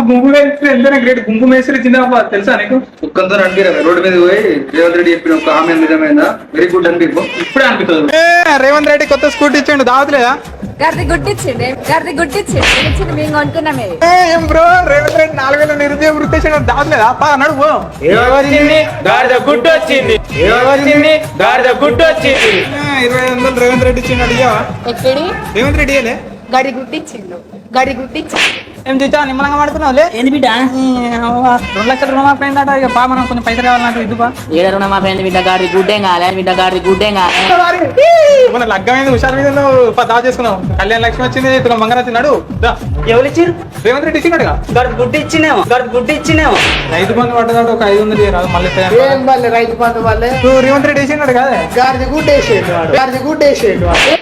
గుంపు మేస్త్రి ఎంతైనా గ్రేట్. గుంపు మేస్త్రి జిందాబాద్ తెలుసా నీకు? ఒక్కంతో అనిపించరా రోడ్డు మీద పోయి రేవంత్ రెడ్డి చెప్పిన ఒక హామీ నిజమైందా? Very good అనిపించు. ఇప్పుడే అనిపిస్తుంది. రేవంత్ రెడ్డి కొత్త స్కూటీ ఇచ్చిండు, దావట్లేదా? గర్ది గుట్టిచ్చింది మేము కొనుక్కున్నామే. ఏం బ్రో, రేవంత్ రెడ్డి 4000 నిరుద్యోగ వృత్తి ఇచ్చిండు, దావట్లేదా? నడువు. గాడిద గుట్టు వచ్చింది, గాడిద గుట్టు వచ్చింది. 2500 రేవంత్ రెడ్డి ఇచ్చిండు, అడిగావా? ఎక్కడి రేవంత్ రెడ్డి ఇయ్యలే? గడి గుట్టిచ్చిండు, గడి గుట్టిచ్చిండు. ఏం చూచా నిమ్మలంగా పడుతున్నావులే? ఏంది బిడ్డ? 2 లక్షల రుణమాఫీ అయిందట. ఇక పా మనం కొంచెం పైసలు కావాలంటే ఇద్దుపా. ఏడ రుణమాఫీ అయింది బిడ్డ? గాడి గుడ్డేం కాలే బిడ్డ, గాడి గుడ్డేం కాలే. మన లగ్గమైంది, హుషారు మీద దావ చేసుకున్నావు. కళ్యాణ లక్ష్మి వచ్చింది, తుల మంగళ వచ్చినాడు. ఎవరు ఇచ్చిర్రు? రేవంత్ రెడ్డి ఇచ్చినాడుగా. గాడి గుడ్డు ఇచ్చినేమో, గాడి గుడ్డు ఇచ్చినేమో. రైతు బంధు పడ్డదాడు, ఒక 500 రాదు మళ్ళీ. ఏం వాళ్ళే రైతు బంధు వాళ్ళే రేవంత్ రెడ్డి వేసినాడు కదా. గాడిద గుడ్డేసేయండి వాడు, గాడిద గుడ్డేసేయండి వాడు.